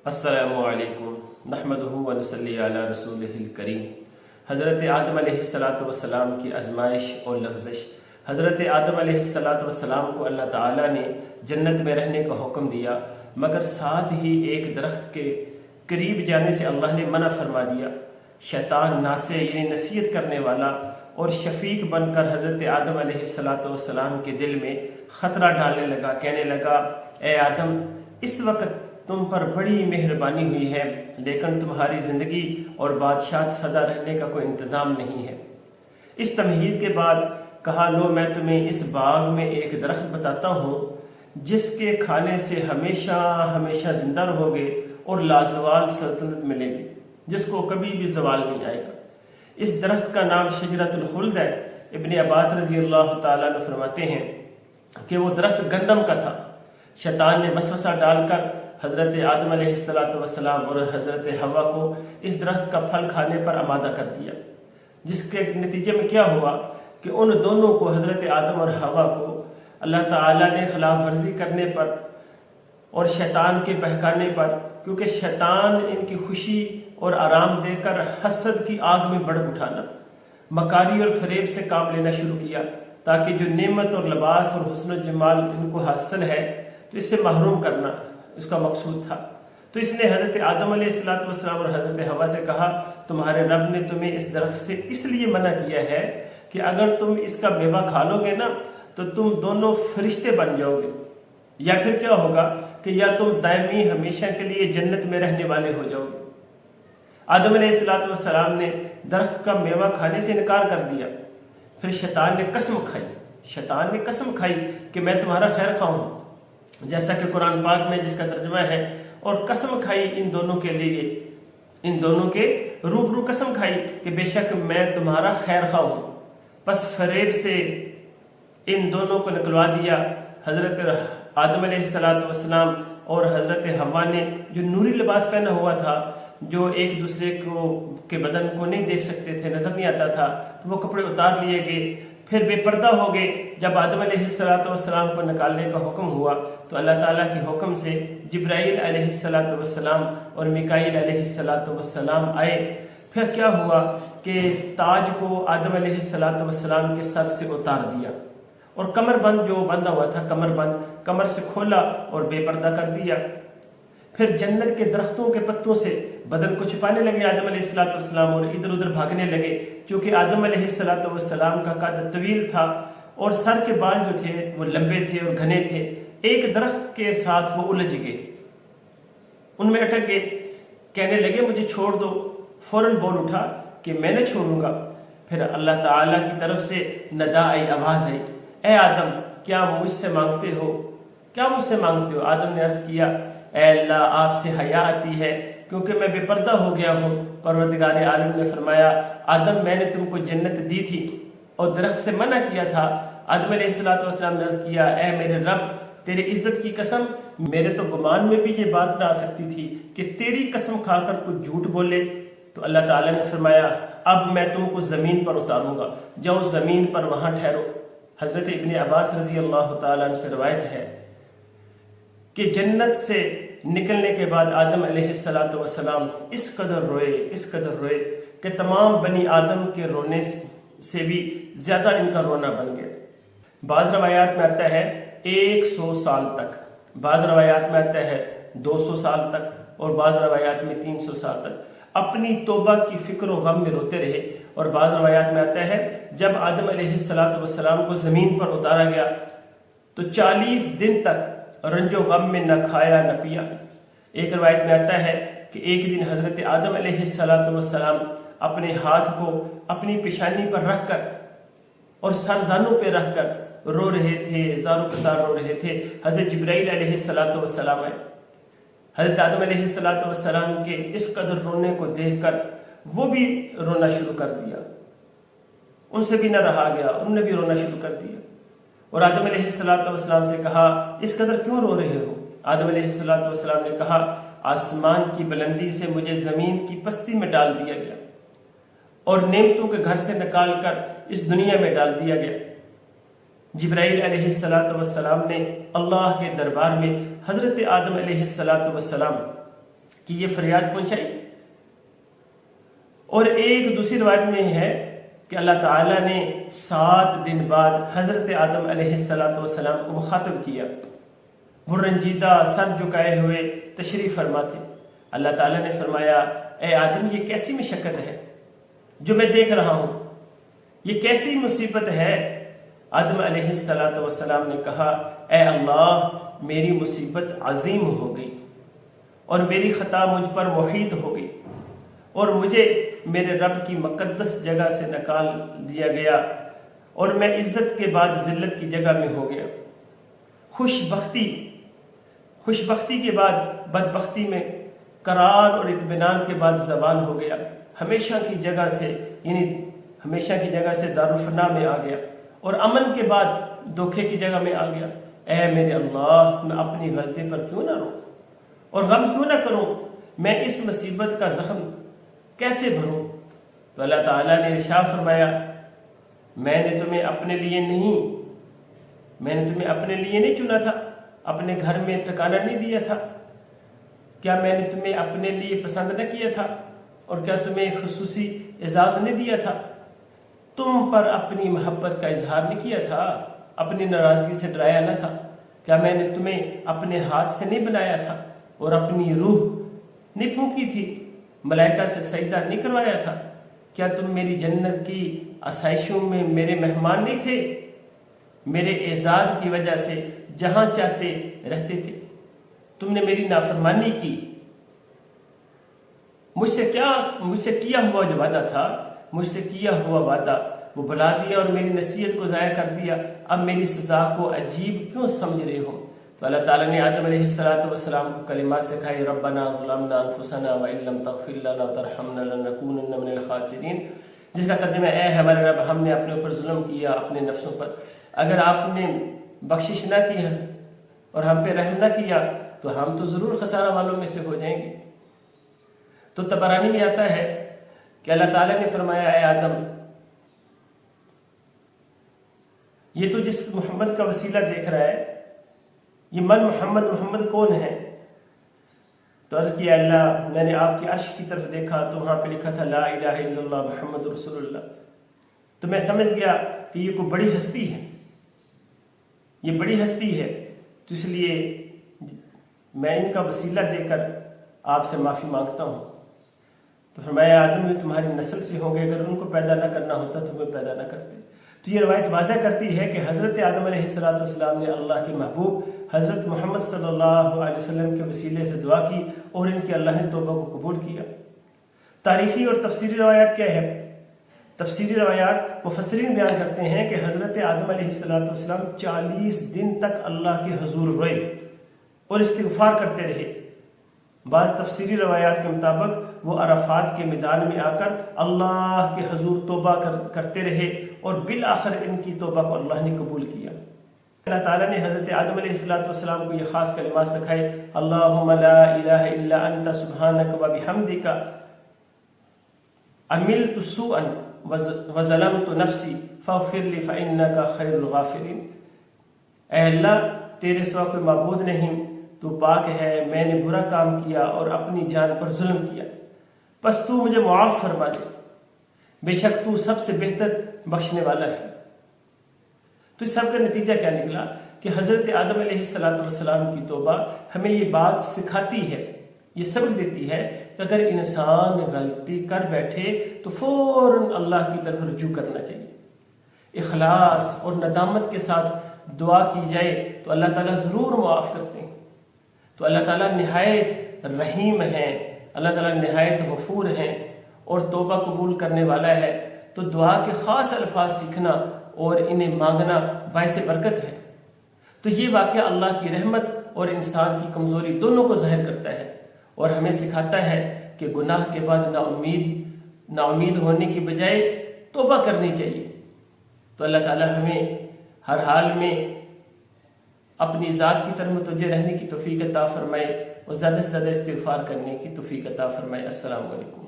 السلام علیکم نحمدہ و نصلی علی رسولہ الکریم۔ حضرت آدم علیہ السلام کی آزمائش اور لغزش۔ حضرت آدم علیہ السلام کو اللہ تعالیٰ نے جنت میں رہنے کا حکم دیا، مگر ساتھ ہی ایک درخت کے قریب جانے سے اللہ نے منع فرما دیا۔ شیطان ناصح یعنی نصیحت کرنے والا اور شفیق بن کر حضرت آدم علیہ السلام کے دل میں خطرہ ڈالنے لگا، کہنے لگا اے آدم، اس وقت تم پر بڑی مہربانی ہوئی ہے، لیکن تمہاری زندگی اور بادشاہت سدا رہنے کا کوئی انتظام نہیں ہے۔ اس تمہید کے بعد کہا لو میں تمہیں اس باغ میں ایک درخت بتاتا ہوں جس کے کھانے سے ہمیشہ ہمیشہ زندہ رہو گے اور لازوال سلطنت ملے گی جس کو کبھی بھی زوال نہیں آئے گا۔ اس درخت کا نام شجرۃ الخلد ہے۔ ابن عباس رضی اللہ تعالیٰ عنہ فرماتے ہیں کہ وہ درخت گندم کا تھا۔ شیطان نے وسوسہ ڈال کر حضرت آدم علیہ السلام اور حضرت حوا کو اس درخت کا پھل کھانے پر آمادہ کر دیا، جس کے نتیجے میں کیا ہوا کہ ان دونوں کو، حضرت آدم اور حوا کو، اللہ تعالیٰ نے خلاف ورزی کرنے پر اور شیطان کے بہکانے پر، کیونکہ شیطان ان کی خوشی اور آرام دے کر حسد کی آگ میں بڑھ اٹھانا، مکاری اور فریب سے کام لینا شروع کیا تاکہ جو نعمت اور لباس اور حسن و جمال ان کو حاصل ہے تو اس سے محروم کرنا اس کا مقصود تھا۔ تو اس نے حضرت آدم علیہ السلام اور حضرت حوا سے کہا تمہارے رب نے تمہیں اس درخت سے اس لیے منع کیا ہے کہ اگر تم اس کا میوہ کھا لو گے نا تو تم دونوں فرشتے بن جاؤ گے، یا پھر کیا ہوگا کہ یا تم دائمی ہمیشہ کے لیے جنت میں رہنے والے ہو جاؤ گے۔ آدم علیہ السلام نے درخت کا میوہ کھانے سے انکار کر دیا۔ پھر شیطان نے قسم کھائی کہ میں تمہارا خیر خواہ ہوں، جیسا کہ قرآن پاک میں جس کا ترجمہ ہے، اور قسم کھائی ان دونوں کے لیے، ان دونوں کے روبرو قسم کھائی کہ بے شک میں تمہارا خیر خواہ ہوں۔ پس فریب سے ان دونوں کو نکلوا دیا۔ حضرت آدم علیہ السلام اور حضرت حوا نے جو نوری لباس پہنا ہوا تھا، جو ایک دوسرے کے بدن کو نہیں دیکھ سکتے تھے، نظر نہیں آتا تھا، تو وہ کپڑے اتار لیے گئے، پھر بے پردہ ہو گئے۔ جب آدم علیہ السلام کو نکالنے کا حکم ہوا تو اللہ تعالیٰ کے حکم سے جبرائیل علیہ السلام اور میکائیل علیہ السلام آئے۔ پھر کیا ہوا کہ تاج کو آدم علیہ السلام کے سر سے اتار دیا اور کمر بند جو بندھا ہوا تھا، کمر سے کھولا اور بے پردہ کر دیا۔ پھر جنت کے درختوں کے پتوں سے بدن کو چھپانے لگے آدم علیہ السلام اور ادھر ادھر بھاگنے لگے، کیونکہ آدم علیہ السلام کا قد طویل تھا اور سر کے بال جو تھے وہ لمبے تھے اور گھنے تھے۔ ایک درخت کے ساتھ وہ الجھ گئے، ان میں اٹک گئے، کہنے لگے مجھے چھوڑ دو۔ فوراً بول اٹھا کہ میں نے چھوڑوں گا۔ پھر اللہ تعالیٰ کی طرف سے ندا آئی، آواز آئی، اے آدم کیا مجھ سے مانگتے ہو؟ آدم نے عرض کیا اے اللہ آپ سے حیا آتی ہے کیونکہ میں بے پردہ ہو گیا ہوں۔ پروردگار عالم نے فرمایا آدم میں نے تم کو جنت دی تھی اور درخت سے منع کیا تھا۔ آدم علیہ السلام نے عرض کیا اے میرے رب تیری عزت کی قسم، میرے تو گمان میں بھی یہ بات نہ آ سکتی تھی کہ تیری قسم کھا کر کچھ جھوٹ بولے۔ تو اللہ تعالیٰ نے فرمایا اب میں تم کو زمین پر اتاروں گا، جاؤ زمین پر وہاں ٹھہرو۔ حضرت ابن عباس رضی اللہ تعالیٰ عنہ سے روایت ہے کہ جنت سے نکلنے کے بعد آدم علیہ السلام اس قدر روئے کہ تمام بنی آدم کے رونے سے بھی زیادہ ان کا رونا بن گیا۔ بعض روایات میں آتا ہے 100 سال تک، بعض روایات میں آتا ہے 200 سال تک، اور بعض روایات میں 300 سال تک اپنی توبہ کی فکر و غم میں روتے رہے۔ اور بعض روایات میں آتا ہے جب آدم علیہ السلام کو زمین پر اتارا گیا تو 40 دن تک رنج و غم میں نہ کھایا نہ پیا۔ ایک روایت میں آتا ہے کہ ایک دن حضرت آدم علیہ السلام اپنے ہاتھ کو اپنی پیشانی پر رکھ کر اور سر زانوں پہ رکھ کر رو رہے تھے، زارو قطار رو رہے تھے۔ حضرت جبرائیل علیہ السلام آئے، حضرت آدم علیہ السلام کے اس قدر رونے کو دیکھ کر وہ بھی رونا شروع کر دیا، ان سے بھی نہ رہا گیا، انہوں نے بھی رونا شروع کر دیا۔ اور آدم علیہ السلام سے کہا اس قدر کیوں رو رہے ہو؟ آدم علیہ السلام نے کہا آسمان کی بلندی سے مجھے زمین کی پستی میں ڈال دیا گیا اور نعمتوں کے گھر سے نکال کر اس دنیا میں ڈال دیا گیا۔ جبرائیل علیہ السلام نے اللہ کے دربار میں حضرت آدم علیہ السلام کہ یہ فریاد پہنچائی. اور ایک دوسری روایت میں ہے کہ اللہ تعالیٰ نے 7 دن بعد حضرت آدم علیہ السلام کو مخاطب کیا. وہ رنجیدہ سر جھکائے ہوئے تشریف فرما تھے. اللہ تعالیٰ نے فرمایا اے آدم یہ کیسی مشقت ہے جو میں دیکھ رہا ہوں, یہ کیسی مصیبت ہے. آدم علیہ السلام نے کہا اے اللہ میری مصیبت عظیم ہو گئی اور میری خطا مجھ پر محیط ہو گئی اور مجھے میرے رب کی مقدس جگہ سے نکال دیا گیا اور میں عزت کے بعد ذلت کی جگہ میں ہو گیا. خوشبختی کے بعد بدبختی میں, قرار اور اطمینان کے بعد زوال ہو گیا. ہمیشہ کی جگہ سے دارالفنا میں آ گیا اور امن کے بعد دھوکے کی جگہ میں آ گیا. اے میرے اللہ میں اپنی غلطی پر کیوں نہ رو اور غم کیوں نہ کروں, میں اس مصیبت کا زخم کیسے بھروں. تو اللہ تعالیٰ نے ارشاد فرمایا میں نے تمہیں اپنے لیے نہیں چنا تھا, اپنے گھر میں ٹھکانہ نہیں دیا تھا. کیا میں نے تمہیں اپنے لیے پسند نہ کیا تھا اور کیا تمہیں خصوصی اعزاز نہیں دیا تھا. تم پر اپنی محبت کا اظہار نہیں کیا تھا, اپنی ناراضگی سے ڈرایا نہ تھا. کیا میں نے تمہیں اپنے ہاتھ سے نہیں بنایا تھا اور اپنی روح نہیں پھونکی تھی, ملائکہ سے سجدہ نہیں کروایا تھا. کیا تم میری جنت کی آسائشوں میں میرے مہمان نہیں تھے, میرے اعزاز کی وجہ سے جہاں چاہتے رہتے تھے. تم نے میری نافرمانی کی, مجھ سے کیا ہوا جو وعدہ تھا, مجھ سے کیا ہوا وعدہ وہ بھلا دیا اور میری نصیحت کو ضائع کر دیا. اب میری سزا کو عجیب کیوں سمجھ رہے ہو. تو اللہ تعالیٰ نے آدم علیہ السلام کو کلمات سکھائے ربنا ظلمنا انفسنا وان لم تغفر لنا وترحمنا لنکونن من الخاسرین, جس کا ترجمہ اے ہمارے رب ہم نے اپنے اوپر ظلم کیا اپنے نفسوں پر, اگر آپ نے بخشش نہ کی ہے اور ہم پہ رحم نہ کیا تو ہم تو ضرور خسارہ والوں میں سے ہو جائیں گے. تو طبرانی میں آتا ہے کہ اللہ تعالیٰ نے فرمایا اے آدم یہ تو جس محمد کا وسیلہ دیکھ رہا ہے یہ محمد کون ہے. تو عرض کیا اللہ میں نے آپ کے عرش کی طرف دیکھا تو وہاں پہ لکھا تھا لا الہ الا اللہ محمد رسول اللہ. تو میں سمجھ گیا کہ یہ کوئی بڑی ہستی ہے, یہ بڑی ہستی ہے, تو اس لیے میں ان کا وسیلہ دے کر آپ سے معافی مانگتا ہوں. تو فرمایا آدم یہ تمہاری نسل سے ہوں گے, اگر ان کو پیدا نہ کرنا ہوتا تو تمہیں پیدا نہ کرتے. تو یہ روایت واضح کرتی ہے کہ حضرت آدم علیہ السلام نے اللہ کے محبوب حضرت محمد صلی اللہ علیہ وسلم کے وسیلے سے دعا کی اور ان کی اللہ نے توبہ کو قبول کیا. تاریخی اور تفسیری روایات کیا ہے؟ تفسیری روایات مفسرین بیان کرتے ہیں کہ حضرت آدم علیہ السلام 40 دن تک اللہ کے حضور روئے اور استغفار کرتے رہے. بعض تفسیری روایات کے مطابق وہ عرفات کے میدان میں آ کر اللہ کے حضور توبہ کرتے رہے اور بالآخر ان کی توبہ کو اللہ نے قبول کیا. اللہ تعالیٰ نے حضرت آدم علیہ السلام کو یہ خاص کلمات سکھائے اللہم لا الہ الا انت سبحانک وبحمدک عملت سوءا وظلمت نفسی فاغفر لی فانک خیر الغافرین. اے اللہ تیرے سوا کوئی معبود نہیں, تو پاک ہے, میں نے برا کام کیا اور اپنی جان پر ظلم کیا, پس تو مجھے معاف فرما دے, بے شک تو سب سے بہتر بخشنے والا ہے. تو اس سب کا نتیجہ کیا نکلا کہ حضرت آدم علیہ السلام کی توبہ ہمیں یہ بات سکھاتی ہے, یہ سبق دیتی ہے کہ اگر انسان غلطی کر بیٹھے تو فوراً اللہ کی طرف رجوع کرنا چاہیے. اخلاص اور ندامت کے ساتھ دعا کی جائے تو اللہ تعالیٰ ضرور معاف کرتے ہیں. تو اللہ تعالیٰ نہایت رحیم ہیں, اللہ تعالیٰ نہایت غفور ہیں اور توبہ قبول کرنے والا ہے. تو دعا کے خاص الفاظ سیکھنا اور انہیں مانگنا باعث برکت ہے. تو یہ واقعہ اللہ کی رحمت اور انسان کی کمزوری دونوں کو ظاہر کرتا ہے اور ہمیں سکھاتا ہے کہ گناہ کے بعد نا امید ہونے کی بجائے توبہ کرنی چاہیے. تو اللہ تعالیٰ ہمیں ہر حال میں اپنی ذات کی طرف متوجہ رہنے کی توفیق عطا فرمائے اور زیادہ سے زیادہ استغفار کرنے کی توفیق عطا فرمائے. السلام علیکم.